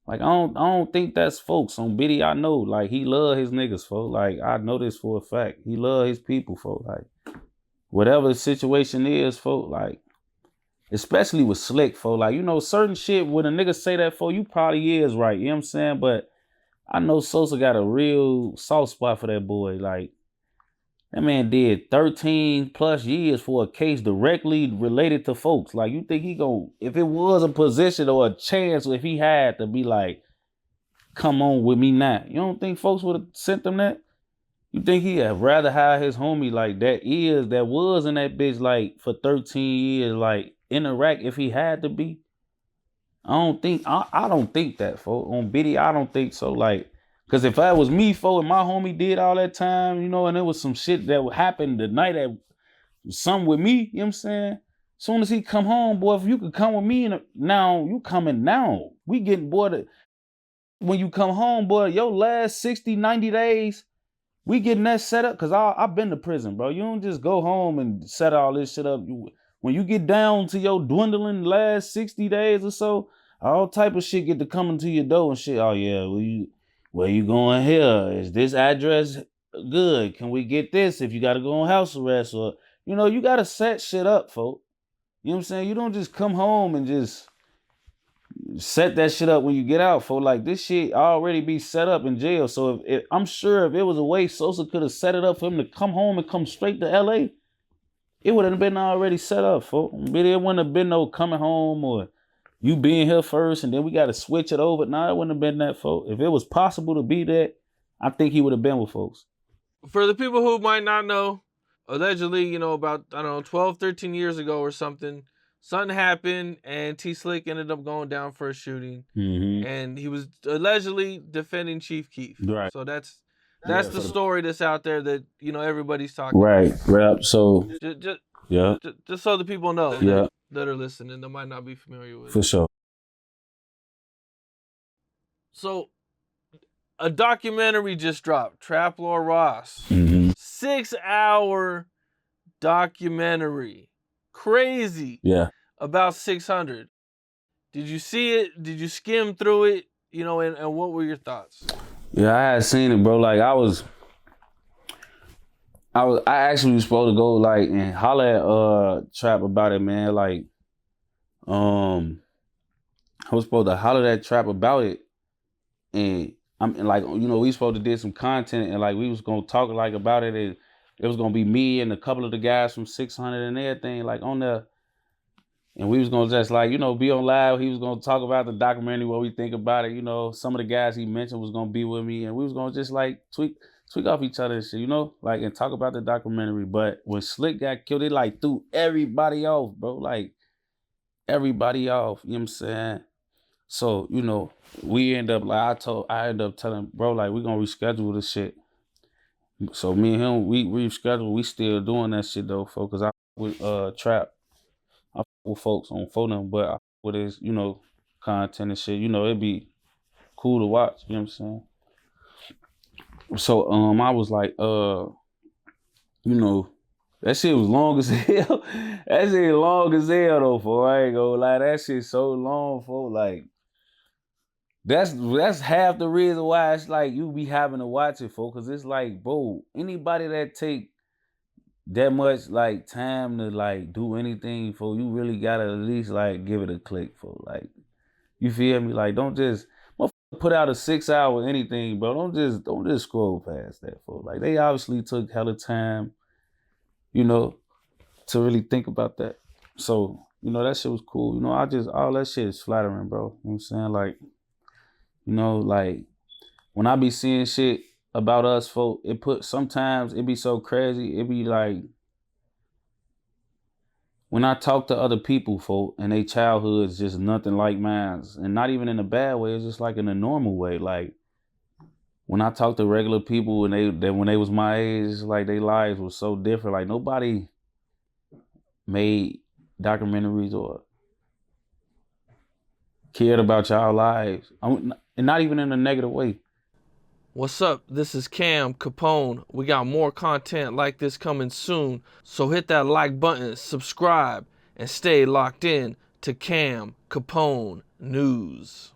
Like, I don't think that's folks on Biddy. I know, like, he love his niggas, folks. Like, I know this for a fact. He love his people, folks. Like, whatever the situation is, folks, like, especially with Slick, folks. Like, you know, certain shit, when a nigga say that, folks, you probably is right. You know what I'm saying? But I know Sosa got a real soft spot for that boy. Like, that man did 13 plus years for a case directly related to folks. Like, you think he go, if it was a position or a chance, if he had to be like, come on with me now, you don't think folks would have sent them that? You think he'd rather hire his homie like that was in that bitch like for 13 years, like interact if he had to be? I don't think that, folks. On Biddy, I don't think so. Like, cause if that was me, folks, and my homie did all that time, you know, and there was some shit that would happen the night that something with me, you know what I'm saying? Soon as he come home, boy, if you could come with me now, you coming now. We getting, boy, when you come home, boy, your last 60, 90 days, we getting that set up. Cause I've been to prison, bro. You don't just go home and set all this shit up. When you get down to your dwindling last 60 days or so, all type of shit get to coming to your door and shit. Oh yeah, where you going here? Is this address good? Can we get this if you gotta go on house arrest? Or, you know, you gotta set shit up, folks. You know what I'm saying? You don't just come home and just set that shit up when you get out, folks. Like, this shit already be set up in jail. So if I'm sure if it was a way Sosa could have set it up for him to come home and come straight to LA, it would have been already set up, folks. But it wouldn't have been no coming home or you being here first and then we got to switch it over. Nah, it wouldn't have been that, folks. If it was possible to be that, I think he would have been with folks. For the people who might not know, allegedly, you know, about, I don't know, 12, 13 years ago or something, something happened and T Slick ended up going down for a shooting. Mm-hmm. And he was allegedly defending Chief Keef. Right. So that's the story that's out there that, you know, everybody's talking right. about. Right. So, just so the people know that are listening that might not be familiar with it. For sure. So, a documentary just dropped, Trap Lord Ross. Mm-hmm. 6-hour documentary. Crazy. Yeah. About 600. Did you see it? Did you skim through it? You know, and what were your thoughts? Yeah, I had seen it, bro. Like, I actually was supposed to go like and holler at Trap about it, man. Like, I was supposed to holler at Trap about it, and like, you know, we supposed to did some content and like we was gonna talk like about it, and it was gonna be me and a couple of the guys from 600 and everything like on there, and we was gonna just like, you know, be on live. He was gonna talk about the documentary, what we think about it. You know, some of the guys he mentioned was gonna be with me, and we was gonna just like tweak off each other and shit, you know, like, and talk about the documentary. But when Slick got killed, it like threw everybody off, bro. Like, everybody off, you know what I'm saying? So, you know, we end up, like, I ended up telling bro, like, we gonna reschedule this shit. So me and him, we rescheduled. We still doing that shit though, folks, cause I with Trap. I with folks on phone, but I with his, you know, content and shit. You know, it'd be cool to watch, you know what I'm saying? So I was like, you know, that shit was long as hell. That shit long as hell though, for I ain't gonna lie. That shit so long, for like that's half the reason why it's like you be having to watch it, for, cause it's like, bro, anybody that take that much like time to like do anything, for, you really gotta at least like give it a click, for, like, you feel me? Like, don't just put out a 6-hour anything, bro. Don't just scroll past that, for, like, they obviously took hella time, you know, to really think about that. So, you know, that shit was cool. You know, all that shit is flattering, bro. You know what I'm saying? Like, you know, like, when I be seeing shit about us, folk, sometimes it be so crazy. It be like, when I talk to other people, folk, and they childhood's just nothing like mine, and not even in a bad way, it's just like in a normal way. Like, when I talk to regular people and when they was my age, it's like their lives was so different. Like, nobody made documentaries or cared about y'all lives, and not even in a negative way. What's up? This is Cam Capone. We got more content like this coming soon, so hit that like button, subscribe, and stay locked in to Cam Capone News.